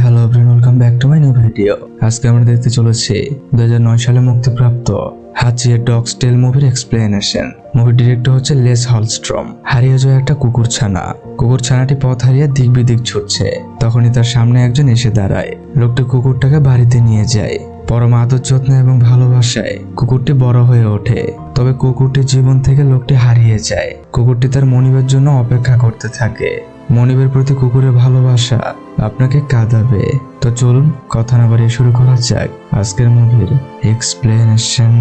Hello everyone, welcome back to my new video. আজকে আমরা দেখতে চলেছি 2009 সালে মুক্তিপ্রাপ্ত হাচি এ ডগস টেল মুভির এক্সপ্লেনেশন। মুভির ডিরেক্টর হচ্ছে লেস হলস্ট্রম। হারিয়ে যাওয়া একটা কুকুরছানাটি পথ হারিয়ে দিক বিদিক ছুটছে। তখনই তার সামনে একজন এসে দাঁড়ায়। লোকটি কুকুরটাকে বাড়িতে নিয়ে যায়। পরম আদর যত্ন এবং ভালোবাসায় কুকুরটি বড় হয়ে ওঠে। তবে কুকুরটির জীবন থেকে লোকটি হারিয়ে যায়। কুকুরটি তার মনিবের জন্য অপেক্ষা করতে থাকে। মনিবের প্রতি কুকুরের ভালোবাসা আপনাকে কাঁদাবে। তো চলুন কথা না বাড়িয়ে শুরু করা যাক আজকের মুভির এক্সপ্লেনেশন।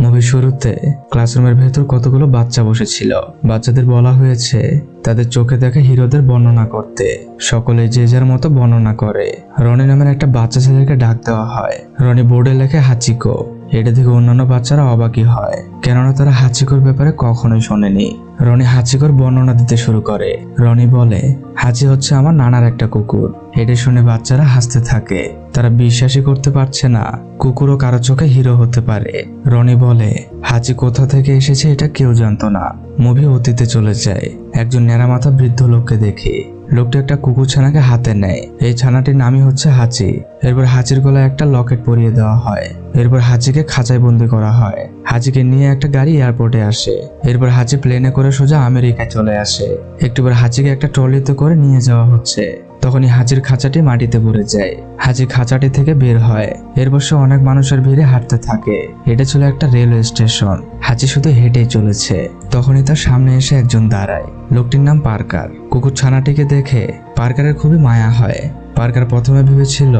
মুভির শুরুতে ক্লাসরুমের ভেতর কতগুলো বাচ্চা বসেছিল। বাচ্চাদের বলা হয়েছে তাদের চোখে দেখা হিরোদের বর্ণনা করতে। সকলে যে যার মতো বর্ণনা করে। রনি নামের একটা বাচ্চা ছেলেকে ডাক দেওয়া হয়। রনি বোর্ডে লেখে হাচিকো। এটা থেকে অন্যান্য বাচ্চারা অবাকই হয়, কেননা তারা হাচিকোর ব্যাপারে কখনোই শোনেনি। রনি হাচিকোর বর্ণনা দিতে শুরু করে। রনি বলে, হাচি হচ্ছে আমার নানার একটা কুকুর। এটা শুনে বাচ্চারা হাসতে থাকে। তারা বিশ্বাসই করতে পারছে না কুকুরও কারো চোখে হিরো হতে পারে। রনি বলে, হাচি কোথা থেকে এসেছে এটা কেউ জানতো না। মুভি অতীতে চলে যায়। একজন ন্যাড়া মাথা বৃদ্ধ লোককে দেখি। লোকটি একটা কুকুর ছানাকে হাতে নেয়। এই ছানাটির নামই হচ্ছে হাচি। এরপর হাচির গলায় একটা লকেট পরিয়ে দেওয়া হয়। এরপর হাচিকে খাঁচায় বন্দি করা হয়। হাচিকে নিয়ে একটা গাড়ি এয়ারপোর্টে আসে। এরপর হাচি প্লেনে করে সোজা আমেরিকায় চলে আসে। একটু পর হাচিকে একটা ট্রলিতে করে নিয়ে যাওয়া হচ্ছে। তখনই হাচির খাঁচাটি মাটিতে পড়ে যায়। হাচি খাঁচাটি থেকে বের হয়। এরপর সে অনেক মানুষের ভিড়ে হাঁটতে থাকে। এটা ছিল একটা রেলওয়ে স্টেশন। হাচি শুধু হেঁটেই চলেছে। তখনই তার সামনে এসে একজন দাঁড়ায়। লোকটির নাম পার্কার। কুকুর ছানাটিকে দেখে পার্কারের খুবই মায়া হয়। পার্কার প্রথমে ভেবেছিল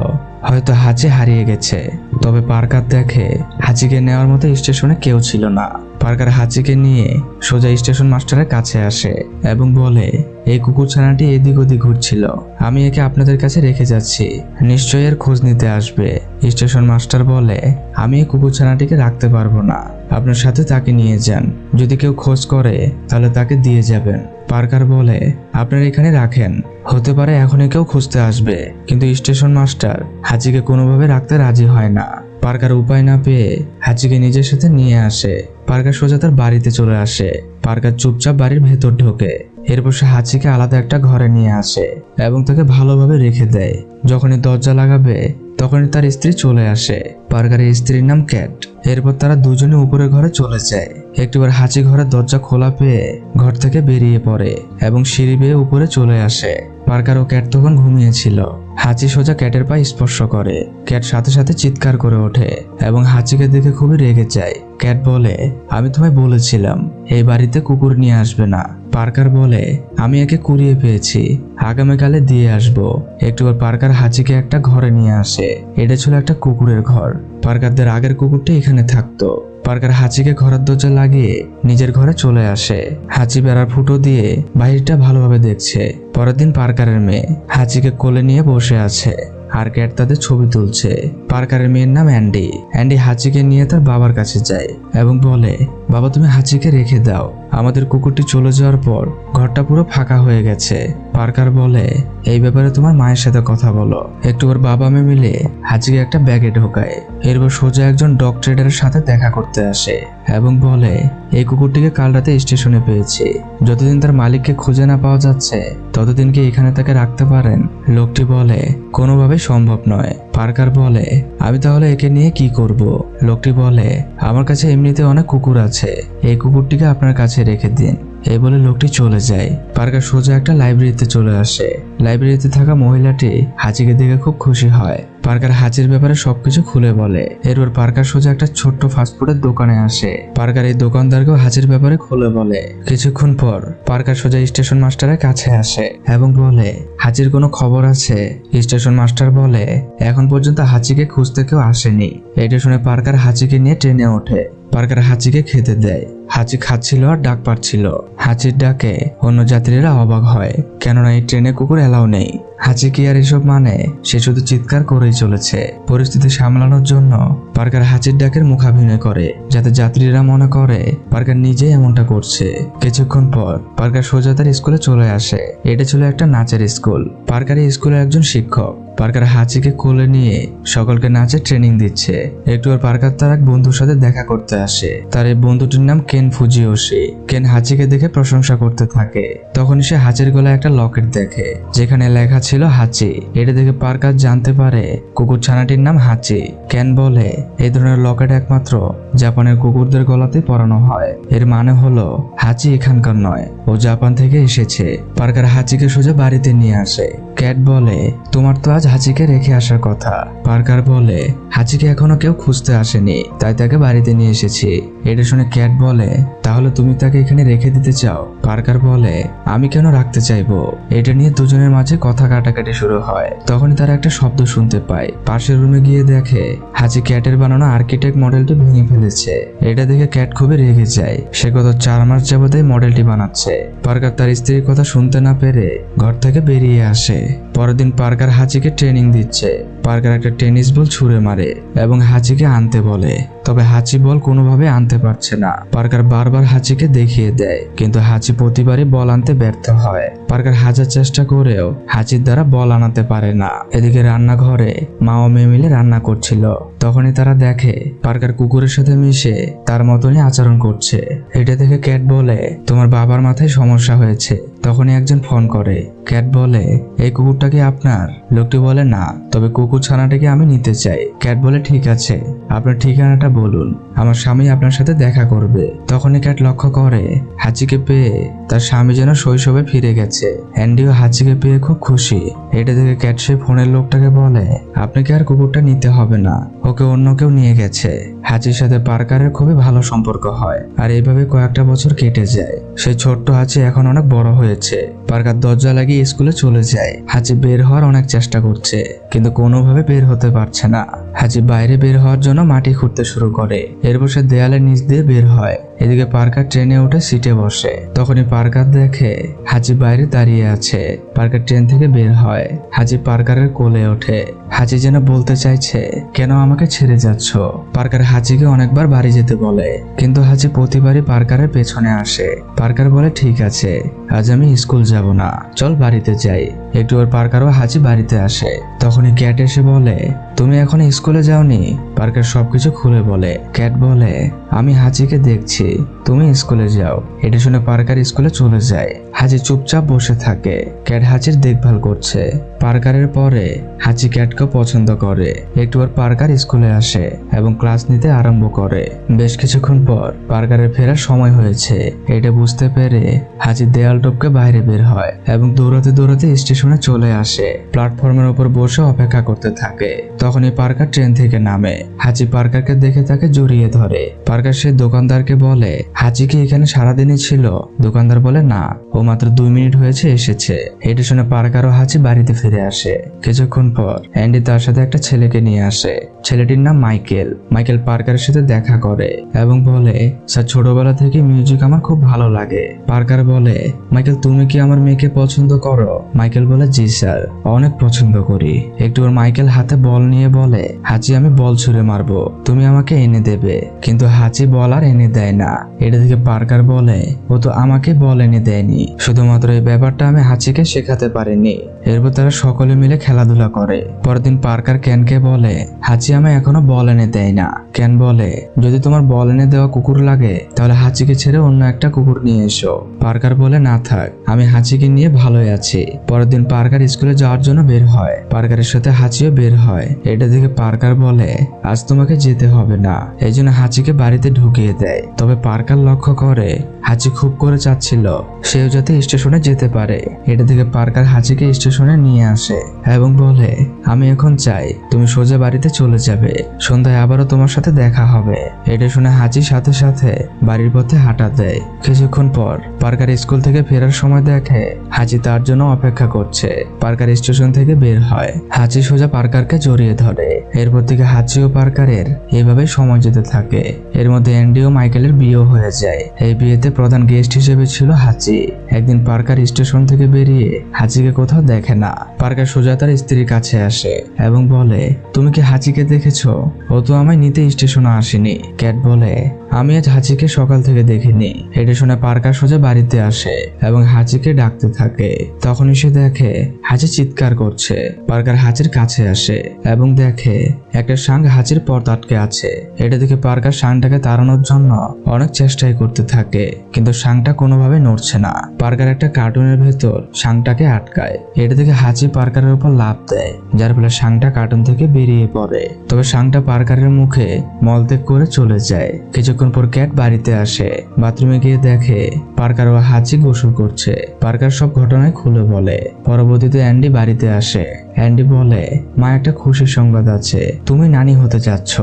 হয়তো হাচি হারিয়ে গেছে। তবে পার্কার দেখে হাচিকে নেওয়ার মতো স্টেশনে কেউ ছিল না। পার্কার হাচিকে নিয়ে সোজা স্টেশন মাস্টারের কাছে আসে এবং বলে, এই কুকুর ছানাটি এদিক ওদিক ঘুরছিল। আমি একে আপনাদের কাছে রেখে যাচ্ছি, নিশ্চয়ই এর খোঁজ নিতে আসবে। স্টেশন মাস্টার বলে, আমি এই কুকুর ছানাটিকে রাখতে পারবো না, আপনার সাথে তাকে নিয়ে যান। যদি কেউ খোঁজ করে তাহলে তাকে দিয়ে যাবেন। পার্কার বলে, আপনারা এখানে রাখেন, হতে পারে এখনই কেউ খুঁজতে আসবে। কিন্তু স্টেশন মাস্টার হাচিকে কোনোভাবে রাখতে রাজি হয় না। পার্কার উপায় না পেয়ে হাচিকে নিজের সাথে নিয়ে আসে। পার্কার সোজা তার বাড়িতে চলে আসে। পার্কার চুপচাপ বাড়ির ভেতর ঢোকে। এরপর সে হাচিকে আলাদা একটা ঘরে নিয়ে আসে এবং তাকে ভালোভাবে রেখে দেয়। যখনই দরজা লাগাবে তখনই তার স্ত্রী চলে আসে। পার্কারের স্ত্রীর নাম ক্যাট। এরপর তারা দুজনে উপরের ঘরে চলে যায়। একটিবার হাঁচি ঘরের দরজা খোলা পেয়ে ঘর থেকে বেরিয়ে পড়ে এবং সিঁড়ি বেয়ে উপরে চলে আসে। পার্কার ও ক্যাট তখন ঘুমিয়েছিল। হাঁচি সোজা ক্যাটের পায়ে স্পর্শ করে। ক্যাট সাথে সাথে চিৎকার করে ওঠে এবং হাঁচিকে দেখে খুবই রেগে যায়। ক্যাট বলে, আমি তোমায় বলেছিলাম এই বাড়িতে কুকুর নিয়ে আসবে না। পার্কার বলে, আমি একে কুড়িয়ে পেয়েছি, আগামীকালে দিয়ে আসবো। একটুবার পার্কার হাঁচিকে একটা ঘরে নিয়ে আসে। এটা ছিল একটা কুকুরের ঘর। পার্কারদের আগের কুকুরটি এখানে থাকতো। পার্কার হাঁচিকে ঘরের দরজা লাগিয়ে নিজের ঘরে চলে আসে। হাঁচি বেড়ার ফুটো দিয়ে বাহিরটা ভালোভাবে দেখছে। পরের দিন পার্কারের মেয়ে হাঁচিকে কোলে নিয়ে বসে আছে আর ক্যাট তাদের ছবি তুলছে। পার্কারের মেয়ের নাম অ্যান্ডি। অ্যান্ডি হাঁচিকে নিয়ে তার বাবার কাছে যায় এবং বলে, বাবা তুমি হাঁচিকে রেখে দাও, আমাদের কুকুরটি চলে যাওয়ার পর ঘরটা পুরো ফাঁকা হয়ে গেছে। পার্কার বলে, এই ব্যাপারে তোমার মায়ের সাথে কথা বলো। একটু ওর বাবা মেয়ে মিলে হাঁচিকে একটা ব্যাগে ঢোকায়। এরপর সোজা একজন ডগ ট্রেডারের সাথে দেখা করতে আসে এবং বলে, এই কুকুরটিকে কাল রাতে স্টেশনে পেয়েছি। যতদিন তার মালিককে খুঁজে না পাওয়া যাচ্ছে ততদিন কি এখানে তাকে রাখতে পারেন? লোকটি বলে, কোনোভাবেই সম্ভব নয়। পার্কার বলে, আমি তাহলে একে নিয়ে কি করব? লোকটি বলে, আমার কাছে এমনিতে অনেক কুকুর আছে, এই কুকুরটিকে আপনার কাছে রেখে দিন। এই বলে লোকটি চলে যায়। পার্কার সোজা একটা লাইব্রেরিতে চলে আসে। লাইব্রেরিতে থাকা মহিলাটি হাঁচিকে দেখে খুব খুশি হয়। পার্কার হাঁচির ব্যাপারে সবকিছু খুলে বলে। এরপর পার্কার সোজা একটা ছোট্ট ফাস্টফুডের দোকানে আসে। পার্কার এই দোকানদারকেও হাঁচির ব্যাপারে খুলে বলে। কিছুক্ষণ পর পার্কার সোজা স্টেশন মাস্টারের কাছে আসে এবং বলে, হাঁচির কোনো খবর আছে? স্টেশন মাস্টার বলে, এখন পর্যন্ত হাঁচিকে খুঁজতে কেউ আসেনি। এটা শুনে পার্কার হাঁচিকে নিয়ে ট্রেনে ওঠে। পার্কার হাঁচিকে খেতে দেয়। হাঁচি খাচ্ছিল আর ডাক পাচ্ছিল। হাঁচির ডাকে অন্য যাত্রীরা অবাক হয়, কেননা এই ট্রেনে কুকুর এলাও নেই। হাঁচি কি আর এসব মানে? সে শুধু চিৎকার করেই চলেছে। পরিস্থিতি সামলানোর জন্য পার্কার হাঁচির ডাকের মুখাভিনয় করে, যাতে যাত্রীরা মনে করে পার্কার নিজেই এমনটা করছে। কিছুক্ষণ পর পার্কার সোজা তার স্কুলে চলে আসে। এটা ছিল একটা নাচের স্কুল। পার্কার এই স্কুলের একজন শিক্ষক। পার্কার হাঁচিকে কোলে নিয়ে সকলকে নাচের ট্রেনিং দিচ্ছে। একটু আর পার্কার তার এক বন্ধুর সাথে দেখা করতে আসে। তার এই বন্ধুটির নাম কেন ফুজিওশি। কেন হাঁচিকে দেখে প্রশংসা করতে থাকে। তখন সে হাঁচির গলায় একটা লকেট দেখে, যেখানে লেখা ছিল হাঁচি। এটা দেখে পার্কার জানতে পারে কুকুর ছানাটির নাম হাঁচি। কেন বলে এই ধরনের লকেট একমাত্র জাপানের কুকুরদের গলাতে পরানো হয়। এর মানে হলো হাঁচি এখানকার নয়, ও জাপান থেকে এসেছে। পার্কার হাঁচিকে সোজা বাড়িতে নিয়ে আসে। ক্যাট বলে তোমার তো আজ হাঁচিকে রেখে আসার কথা। পার্কার বলে হাঁচিকে এখনো কেউ খুঁজতে আসেনি, তাই তাকে বাড়িতে নিয়ে এসেছি। এটা শুনে ক্যাট বলে তাহলে তুমি তাকে এখানে রেখে দিতে চাও? পার্কার বলে আমি কেন রাখতে চাইবো? এটা নিয়ে দুজনের মাঝে কথা কাটাকাটি শুরু হয়। তখনই তারা একটা শব্দ শুনতে পায়। পাশের রুমে গিয়ে দেখে হাঁচি ক্যাটের বানানো আর্কিটেক্ট মডেলটি ভেঙে ফেলেছে। এটা দেখে ক্যাট খুবই রেগে যায়। সে গত 4 মাস যাবত এই মডেলটি বানাচ্ছে। পার্কার তার স্ত্রীর কথা শুনতে না পেরে ঘর থেকে বেরিয়ে আসে। পরের দিন পার্কার হাঁচিকে ট্রেনিং দিচ্ছে। পার্কার একটা টেনিস বল ছুঁড়ে মারে এবং হাঁচিকে আনতে বলে, তবে হাঁচি বল কোনোভাবে আনতে পারছে না। পার্কার বারবার হাঁচিকে দেখিয়ে দেয়, কিন্তু হাঁচি প্রতিবারই বল আনতে ব্যর্থ হয়। পার্কার হাজার চেষ্টা করেও হাঁচির দ্বারা বল আনাতে পারে না। এদিকে রান্নাঘরে মা ও মেয়ে মিলে রান্না করছিল। তখনই তারা দেখে পার্কার কুকুরের সাথে মিশে তার মতনই আচরণ করছে। এটা দেখে ক্যাট বলে তোমার বাবার মাথায় সমস্যা হয়েছে। তখনই একজন ফোন করে। ক্যাট বলে এই কুকুরটা কি আপনার? লোকটি বলে না, তবে কুকুর ছানাটাকে আমি নিতে চাই। ক্যাট বলে ঠিক আছে, আপনার ঠিকানাটা বলুন, আমার স্বামী আপনার সাথে দেখা করবে। তখনই ক্যাট লক্ষ্য করে হাঁচিকে পেয়ে তার স্বামী যেন শৈশবে ফিরে গেছে। অ্যান্ডিও হাঁচিকে পেয়ে খুব খুশি। এটা দেখে ক্যাট সে ফোনের লোকটাকে বলে আপনাকে আর কুকুরটা নিতে হবে না, ওকে অন্য কেউ নিয়ে গেছে। হাঁচির সাথে পার্কারের খুবই ভালো সম্পর্ক হয়, আর এইভাবে কয়েকটা বছর কেটে যায়। সেই ছোট্ট হাঁচি এখন অনেক বড় হয়েছে। পার্কার দরজা লাগিয়ে স্কুলে চলে যায়। হাঁচি বের হওয়ার অনেক চেষ্টা করছে, কিন্তু কোনোভাবে বের হতে পারছে না। হাঁচি বাইরে বের হওয়ার জন্য মাটি খুঁড়তে শুরু করে। এরপর সে দেয়ালের নিচ দিয়ে বের হয়। এদিকে পার্কার ট্রেনে উঠে সিটে বসে। তখনই পার্কার দেখে হাঁচি বাইরে দাঁড়িয়ে আছে। পার্কার ট্রেন থেকে বের হয়। হাঁচি পার্কারের কোলে ওঠে। হাঁচি যেন বলতে চাইছে কেন আমাকে ছেড়ে যাচ্ছ। পার্কার হাঁচিকে অনেকবার বাড়ি যেতে বলে, কিন্তু হাঁচি প্রতিবারই পার্কারের পেছনে আসে। পার্কার বলে ঠিক আছে, আজ আমি স্কুল যাব না, চল বাড়িতে যাই। একটু ওর পার্কারও হাঁচি বাড়িতে আসে। তখনই ক্যাট এসে বলে তুমি এখন স্কুলে যাওনি? পার্কার সবকিছু খুলে বলে। ক্যাট বলে আমি হাঁচিকে দেখছি, তুমি স্কুলে যাও। এটা শুনে পার্কার স্কুলে চলে যায়। হাঁচি চুপচাপ বসে থাকে। ক্যাট হাঁচির দেখভাল করছে। পার্কারের পরে হাঁচি ক্যাটকে পছন্দ করে। একটু আর পার্কার স্কুলে আসে এবং ক্লাস নিতে আরম্ভ করে। বেশ কিছুক্ষণ পর পার্কারের ফেরার সময় হয়েছে। এটা বুঝতে পেরে হাঁচি দেয়াল টপকে বাইরে বের হয় এবং দৌড়াতে দৌড়াতে স্টেশনে চলে আসে। প্ল্যাটফর্মের উপর বসে অপেক্ষা করতে থাকে। তখনই পার্কার ট্রেন থেকে নামে। হাঁচি পার্কারকে দেখে তাকে জড়িয়ে ধরে। পার্কার সে দোকানদারকে বলে হাঁচি কি এখানে সারাদিনই ছিল? দোকানদার বলে না, ও মাত্র 2 মিনিট হয়েছে এসেছে। এটা শুনে পার্কার ও হাঁচি বাড়িতে ফিরে আসে। কিছুক্ষণ পর অ্যান্ডি তার সাথে একটা ছেলেকে নিয়ে আসে। ছেলেটির নাম মাইকেল। মাইকেল পার্কারের সাথে দেখা করে এবং বলে স্যার, ছোটবেলা থেকে মিউজিক আমার খুব ভালো লাগে। পার্কার বলে মাইকেল তুমি কি আমার মেয়েকে পছন্দ করো? মাইকেল বলে জি স্যার, অনেক পছন্দ করি। একটু ওর মাইকেল হাতে বল নিয়ে বলে হাঁচি আমি বল ছুঁড়ে মারবো, তুমি আমাকে এনে দেবে। কিন্তু হাঁচি বল আর এনে দেয় না। এটা থেকে পার্কার বলে ও তো আমাকে বল এনে দেয়নি, শুধুমাত্র এই ব্যাপারটা আমি হাঁচিকে শেখাতে পারিনি। এরপর তারা সকলে মিলে খেলাধুলা করে। পরের দিন পার্কার ক্যানকে বলে হাঁচি আমায় এখনো বল এনে দেয় না। ক্যান বলে যদি তোমার বল এনে দেওয়া কুকুর লাগে তাহলে হাঁচিকে ছেড়ে অন্য একটা কুকুর নিয়ে এসো। পার্কার বলে না থাক, আমি হাঁচিকে নিয়ে ভালোই আছি। পরের দিন পার্কার স্কুলে যাওয়ার জন্য বের হয়। পার্কারের সাথে হাঁচিও বের হয়। এটা দেখে পার্কার বলে আজ তোমাকে যেতে হবে না। এই জন্য হাঁচিকে বাড়িতে ঢুকিয়ে দেয়। তবে পার্কার লক্ষ্য করে হাঁচি খুব করে চাচ্ছিল সেও যাতে স্টেশনে যেতে পারে। এটা দেখে পার্কার হাঁচিকে স্টেশনে নিয়ে আসে এবং বলে আমি এখন চাই তুমি সোজা বাড়িতে চলে যাবে, সন্ধ্যায় আবারও তোমার সাথে দেখা হবে। এটা শুনে হাঁচি সাথে সাথে বাড়ির পথে হাঁটা দেয়। কিছুক্ষণ পর পার্কার স্কুল থেকে ফেরার সময় দেখে হাঁচি তার জন্য অপেক্ষা করছে। পার্কার স্টেশন থেকে বের হয়। হাঁচি সোজা পার্কারকে জড়িয়ে ধরে। এরপর থেকে হাঁচি ও পার্কারের এভাবে সময় যেতে থাকে। এর মধ্যে অ্যান্ডি ও মাইকেলের বিয়ে হয়ে যায়। এই বিয়েতে প্রধান গেস্ট হিসেবে ছিল হাঁচি। একদিন পার্কার স্টেশন থেকে বেরিয়ে হাঁচিকে কোথাও দেখে দেখে না। পার্কার সোজা তার স্ত্রীর কাছে আসে এবং বলে, তুমি কি হাঁচিকে দেখেছো? ও তো আমায় নিতে স্টেশনে আসেনি। ক্যাট বলে, আমি আজ হাঁচিকে সকাল থেকে দেখিনি। এটা শুনে পার্কার সোজা বাড়িতে আসে এবং হাঁচিকে ডাকতে থাকে। তখনই সে দেখে হাঁচি চিৎকার করছে। পার্কার হাঁচির কাছে আসে এবং দেখে একটা সাং হাঁচির পথ আটকে আছে। এটা দেখে পার্কার সাংটাকে তাড়ানোর জন্য অনেক চেষ্টাই করতে থাকে, কিন্তু সাংটা কোনোভাবে নড়ছে না। পার্কার একটা কার্টুনের ভেতর সাংটাকে আটকায়। এটা দেখে হাঁচি পার্কারের উপর লাফ দেয়, যার ফলে সাংটা কার্টুন থেকে বেরিয়ে পড়ে। তবে সাংটা পার্কারের মুখে মলত্যাগ করে চলে যায়। কিছুক্ষণ পর ক্যাট বাড়িতে আসে। বাথরুমে গিয়ে দেখে পার্কার ও হাঁচি গোসল করছে। পার্কার সব ঘটনায় খুলে বলে। পরবর্তীতে অ্যান্ডি বাড়িতে আসে। অ্যান্ডি বলে, মা, একটা খুশির সংবাদ আছে, তুমি নানি হতে যাচ্ছ।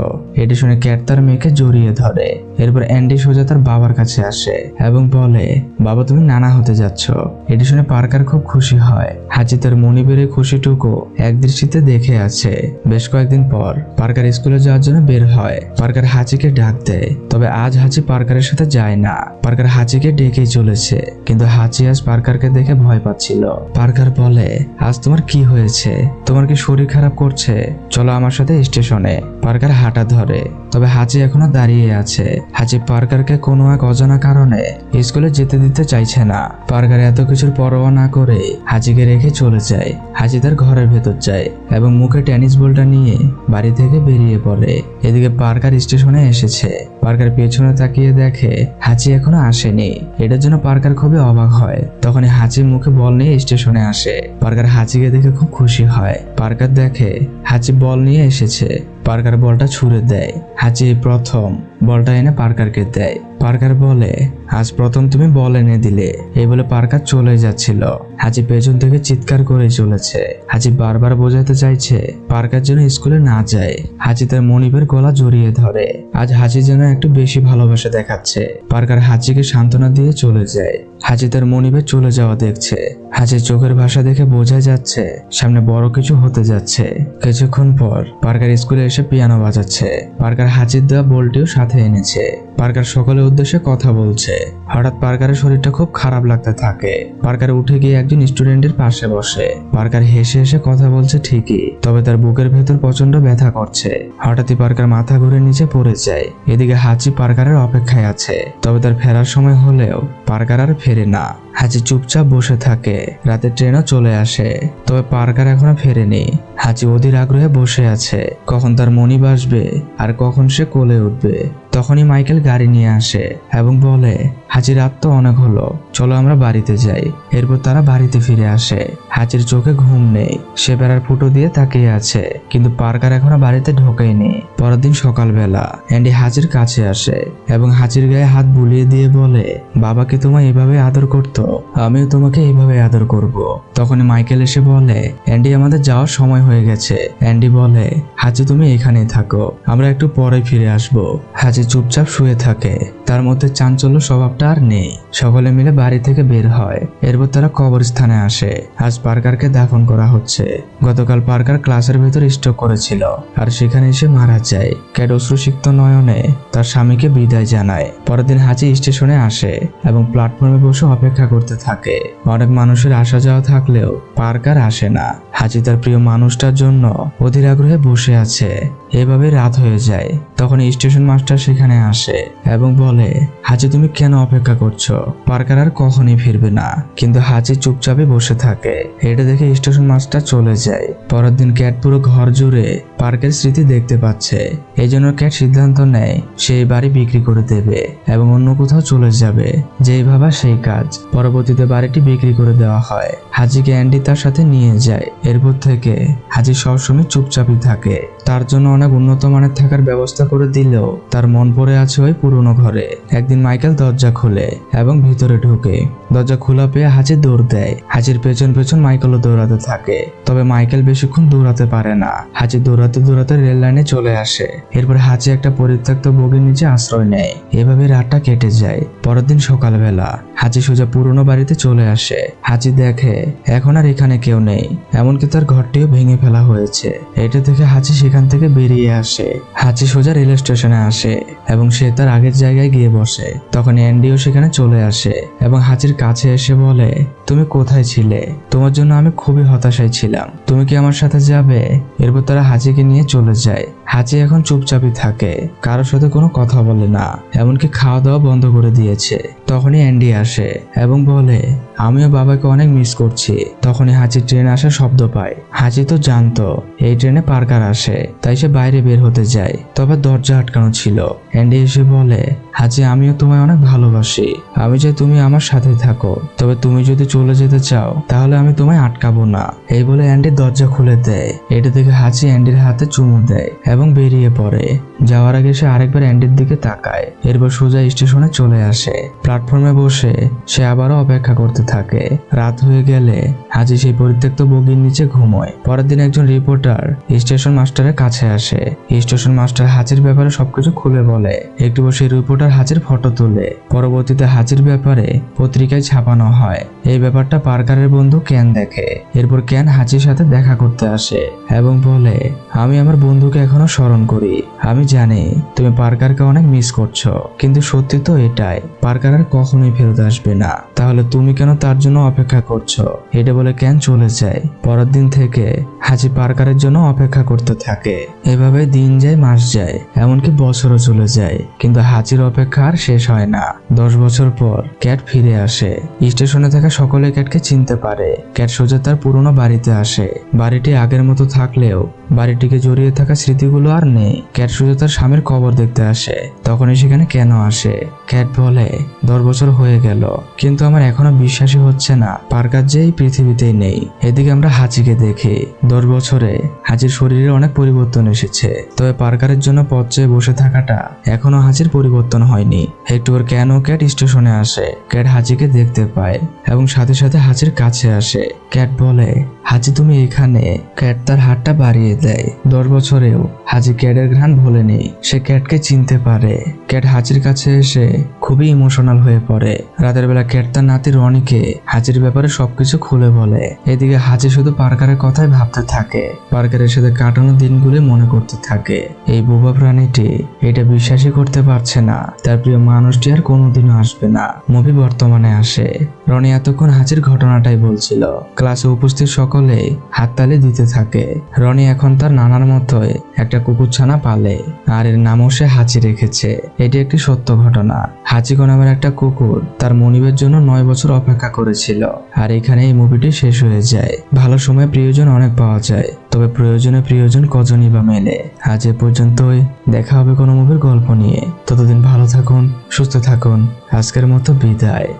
এটি শুনে ক্যাট তার মেয়েকে জড়িয়ে ধরে। এরপর অ্যান্ডি সোজা তার বাবার কাছে আসে এবং বলে, বাবা, তুমি নানা হতে যাচ্ছ। এটি শুনে পার্কার খুব খুশি হয়। হাঁচি তার মনিবের এই খুশিটুকু এক দৃষ্টিতে দেখে আছে। বেশ কয়েকদিন পর পার্কার স্কুলে যাওয়ার জন্য বের হয়। পার্কার হাঁচিকে ডাক দেয়, তবে আজ হাঁচি পার্কারের সাথে যায় না। পার্কার হাঁচিকে ডেকেই চলেছে, কিন্তু হাঁচি আজ পার্কারকে দেখে ভয় পাচ্ছিল। পার্কার বলে, আজ তোমার কি হয়েছে? তোমার কি শরীর খারাপ করছে? চলো আমার সাথে স্টেশনে। পার্কার হাঁটা ধরে, তবে হাঁচি এখনো দাঁড়িয়ে আছে। হাঁচি পার্কারকে কোনো এক অজানা কারণে স্কুলে যেতে দিতে চাইছে না। পার্কার এত কিছুর পরোয়া না করে হাঁচিকে রেখে চলে যায়। হাঁচি তার ঘরের ভেতর যায় এবং মুখে টেনিস বলটা নিয়ে বাড়ি থেকে বেরিয়ে পড়ে। এদিকে পার্কার স্টেশনে এসেছে। পার্কার পেছনে তাকিয়ে দেখে হাঁচি এখনো আসেনি। এটার জন্য পার্কার খুবই অবাক হয়। তখনই হাঁচি মুখে বল নিয়ে স্টেশনে আসে। পার্কার হাঁচিকে দেখে খুব খুশি হয়। পার্কার দেখে হাঁচি বল নিয়ে এসেছে। পার্কার বলটা ছুঁড়ে দেয়। হাঁচি প্রথম বলটা এনে পার্কারকে দেয়। পার্কার বলে, আজ প্রথম তুমি বল এনে দিলে। এই বলে পার্কার চলে যাচ্ছিল। হাঁচি পেছন থেকে চিৎকার করে চলেছে। হাঁচি বারবার বোঝাতে চাইছে পার্কার যেন স্কুলে না যায়। হাঁচি তার মনিবের গলা জড়িয়ে ধরে। আজ হাঁচি যেন একটু বেশি ভালোবাসা দেখাচ্ছে। পার্কার হাঁচিকে সান্ত্বনা দিয়ে চলে যায়। হাঁচি তার মনিবের চলে যাওয়া দেখছে। হাঁচির চোখের ভাষা দেখে বোঝা যাচ্ছে সামনে বড় কিছু হতে যাচ্ছে। কিছুক্ষণ পর পার্কার স্কুলে এসে পিয়ানো বাজাচ্ছে। পার্কার হাঁচির দেওয়া বলটিও সাথে এনেছে। পার্কার সকলের উদ্দেশ্যে কথা বলছে। হঠাৎ পার্কারের শরীরটা খুব খারাপ লাগতে থাকে। পার্কার উঠে গিয়ে একজন স্টুডেন্টের পাশে বসে। পার্কার হেসে হেসে কথা বলছে ঠিকই, তবে তার বুকের ভেতর প্রচন্ড ব্যথা করছে। হঠাৎই পার্কার মাথা ঘুরে নিচে পড়ে যায়। এদিকে হাঁচি পার্কারের অপেক্ষায় আছে, তবে তার ফেরার সময় হলেও পার্কার আর ফেরে না। হাঁচি চুপচাপ বসে থাকে। রাতে ট্রেনও চলে আসে, তবে পার্কার এখনো ফেরেনি। হাঁচি অধীর আগ্রহে বসে আছে, কখন তার মনিব আসবে আর কখন সে কোলে উঠবে। তখনই মাইকেল গাড়ি নিয়ে আসে এবং বলে, হাঁচি, রাত তো অনেক হলো, চলো আমরা বাড়িতে যাই। এরপর তারা বাড়িতে ফিরে আসে। হাঁচির চোখে ঘুম নেই। সে বেড়ার ফুটো দিয়ে তাকিয়ে আছে, কিন্তু পার্কার এখনো বাড়িতে ঢোকেনি। পরের দিন সকালবেলা অ্যান্ডি হাঁচির কাছে আসে এবং হাঁচির গায়ে হাত বুলিয়ে দিয়ে বলে, বাবাকে তোমায় এভাবে আদর করতো, আমিও তোমাকে এইভাবে আদর করব। তখনই মাইকেল এসে বলে, অ্যান্ডি, আমাদের যাওয়ার সময় হয়ে গেছে। অ্যান্ডি বলে, হাঁচি, তুমি এখানেই থাকো, আমরা একটু পরে ফিরে আসবো। হাঁচি চুপচাপ শুয়ে থাকে। তার মধ্যে চাঞ্চল্য স্বভাবটা আর নেই। সকলে মিলে বাড়ি থেকে বের হয়। এরপর তারা কবরস্থানে আসে। আজ পার্কারকে দাফন করা হচ্ছে। গতকাল পার্কার ক্লাসের ভেতর স্ট্রোক করেছিল আর সেখানে এসে মারা যায়। ক্যাট অশ্রুসিক্ত নয়নে তার স্বামীকে বিদায় জানায়। পরের দিন হাঁচি স্টেশনে আসে এবং প্ল্যাটফর্মে বসে অপেক্ষা করতে থাকে। অনেক মানুষের আসা যাওয়া থাকলেও পার্কার আসে না। হাঁচি তার প্রিয় মানুষটার জন্য অধীর আগ্রহে বসে আছে। এভাবে রাত হয়ে যায়। তখন স্টেশন মাস্টার সেখানে আসে এবং বলে, হাঁচি, তুমি কেন অপেক্ষা করছো? পার্কার আর কখনই ফিরবে না। কিন্তু হাঁচি চুপচাপে বসে থাকে। এটা দেখে স্টেশন মাস্টার চলে যায়। পরের দিন ক্যাট পুরো ঘর জুড়ে পার্কের স্মৃতি দেখতে পাচ্ছে। এই জন্য ক্যাট সিদ্ধান্ত নেয় সেই বাড়ি বিক্রি করে দেবে এবং অন্য কোথাও চলে যাবে। যেই ভাবা সেই কাজ। পরবর্তীতে বাড়িটি বিক্রি করে দেওয়া হয়। হাঁচিকে অ্যান্ডি তার সাথে নিয়ে যায়। এরপর থেকে হাঁচি সবসময় চুপচাপই থাকে। তার জন্য অনেক উন্নত মানের থাকার ব্যবস্থা করে দিলেও তার মন পড়ে আছে ওই পুরনো ঘরে। একদিন মাইকেল দরজা খোলে এবং ভিতরে ঢোকে। দরজা খোলা পেয়ে হাঁচি দৌড় দেয়। হাঁচির পেছন পেছন মাইকেলও দৌড়াতে থাকে, তবে মাইকেল বেশিক্ষণ দৌড়াতে পারে না। হাঁচি দৌড়াতে দৌড়াতে রেল লাইনে চলে আসে। এরপর হাঁচি একটা পরিত্যক্ত বগির নিচে আশ্রয় নেয়। এভাবে রাতটা কেটে যায়। পরের দিন সকালবেলা হাঁচি সোজা পুরনো বাড়িতে চলে আসে। হাঁচি দেখে এখন আর এখানে কেউ নেই, এমনকি তার ঘরটিও ভেঙে ফেলা হয়েছে। এটা দেখে হাঁচি সেখান থেকে বেরিয়ে আসে। হাঁচি সোজা রেল স্টেশনে আসে এবং সে তার আগের জায়গায় গিয়ে বসে। তখন অ্যান্ডিও সেখানে চলে আসে এবং হাঁচির কাছে এসে বলে, তুমি কোথায় ছিলে? তোমার জন্য আমি খুবই হতাশায় ছিলাম, তুমি কি আমার সাথে যাবে? এরপর তারা হাঁচিকে নিয়ে চলে যায়। হাঁচি এখন চুপচাপই থাকে, কারোর সাথে কোনো কথা বলে না, এমনকি খাওয়া দাওয়া বন্ধ করে দিয়েছে। তখনই অ্যান্ডি আসে এবং বলে, আমিও বাবাকে অনেক মিস করছি। তখনই হাঁচি ট্রেন আসার শব্দ পায়। হাঁচি তো জানতো এই ট্রেনে পার্কার আসে, তাই সে বাইরে বের হতে যায়, তবে দরজা আটকানো ছিল। অ্যান্ডি এসে বলে, হাঁচি আমিও তোমায় অনেক ভালোবাসি, আমি চাই তুমি আমার সাথে থাকো, তবে তুমি যদি চলে যেতে চাও তাহলে আমি তোমায় আটকাবো না। এই বলে অ্যান্ডি দরজা খুলে দেয়। এটা দেখে হাঁচি অ্যান্ডির হাতে চুমু দেয় এবং বেরিয়ে পড়ে। যাওয়ার আগে সে আরেকবার অ্যান্ডির দিকে তাকায়, এরপর সোজা স্টেশনে চলে আসে। প্ল্যাটফর্মে বসে সে আবারও অপেক্ষা করতে থাকে। রাত হয়ে গেলে হাঁচি সেই পরিত্যক্ত বগির নিচে ঘুমোয়। পরের দিন একজন রিপোর্টার স্টেশন মাস্টারের কাছে আসে। স্টেশন মাস্টার হাঁচির ব্যাপারে সবকিছু খুলে বলে। একটু বসে রিপোর্টার হাঁচির ফটো তোলে। পরবর্তীতে হাঁচির ব্যাপারে পত্রিকায় ছাপানো হয়। এই ব্যাপারটা পার্কারের বন্ধু ক্যান দেখে। এরপর ক্যান হাঁচির সাথে দেখা করতে আসে এবং বলে, আমি আমার বন্ধুকে এখনো স্মরণ করি। আমি জানি তুমি পার্কারকে অনেক মিস করছো, কিন্তু সত্যি তো এটাই, পার্কার আর কখনোই ফেরত আসবে না। তাহলে তুমি কেন তার জন্য অপেক্ষা করছো? এটা বলে ক্যান চলে যায়। পরের দিন থেকে হাঁচি পার্কারের জন্য অপেক্ষা করতে থাকে। এভাবে দিন যায়, মাস যায়, এমনকি বছরও চলে যায়, কিন্তু হাঁচির অপেক্ষা আর শেষ হয় না। 10 বছর পর ক্যাট ফিরে আসে। স্টেশনে থাকা সকলে ক্যাটকে চিনতে পারে। ক্যাট সোজা তার পুরনো বাড়িতে আসে। বাড়িটি আগের মতো থাকলেও বাড়িটিকে জড়িয়ে থাকা স্মৃতিগুলো আর নেই। ক্যাট সোজা তার স্বামীর কবর দেখতে আসে। তখনই সেখানে কেন আসে। ক্যাট বলে, 10 বছর হয়ে গেল, কিন্তু আমার এখনো বিশ্বাসই হচ্ছে না পার্কার যে এই পৃথিবীতেই নেই। এদিকে আমরা হাঁচিকে দেখি। 10 বছরে হাঁচির শরীরে অনেক পরিবর্তন এসেছে, তবে পার্কারের জন্য পথ চেয়ে বসে থাকাটা এখনো হাঁচির পরিবর্তন হয়নি। একটু পর কেন ক্যাট স্টেশনে আসে। ক্যাট হাঁচিকে দেখতে পায় এবং সাথে সাথে হাঁচির কাছে আসে। ক্যাট বলে, হাঁচি তুমি এখানে? ক্যাট তার হাতটা বাড়িয়ে দেয়। 10 বছরেও হাঁচি ক্যাটের ঘ্রাণ ভোলেনি। সে ক্যাটকে চিনতে পারে। ক্যাট হাঁচির কাছে এসে খুবই ইমোশনাল হয়ে পড়ে। রাতের বেলা ক্যাট তার নাতি রনিকে হাঁচির ব্যাপারে সবকিছু খুলে বলে। এদিকে হাঁচি শুধু পার্কারের কথাই ভাবতে থাকে। পার্কারের সাথে কাটানো দিনগুলি মনে করতে থাকে। এই বোবা প্রাণীটি এটা বিশ্বাসই করতে পারছে না তার প্রিয় মানুষটি আর কোনোদিনও আসবে না। মুভি বর্তমানে আসে। রনি এতক্ষণ হাঁচির ঘটনাটাই বলছিল। ক্লাসে উপস্থিত সকলে হাততালি দিতে থাকে। রনি এখন তার নানার মতোই একটা কুকুরছানা পালে, আর এর নামও সে হাঁচি রেখেছে। এটি একটি সত্য ঘটনা। হাঁচিকো নামের একটা কুকুর তার মনিবের জন্য 9 বছর অপেক্ষা করেছিল। আর এখানে এই মুভিটি শেষ হয়ে যায়। ভালো সময় প্রিয়জন অনেক পাওয়া যায়, তবে প্রয়োজনে প্রিয়জন কজনই বা মেলে। আজ এ পর্যন্তই। দেখা হবে কোনো মুভির গল্প নিয়ে। ততদিন ভালো থাকুন, সুস্থ থাকুন। আজকের মতো বিদায়।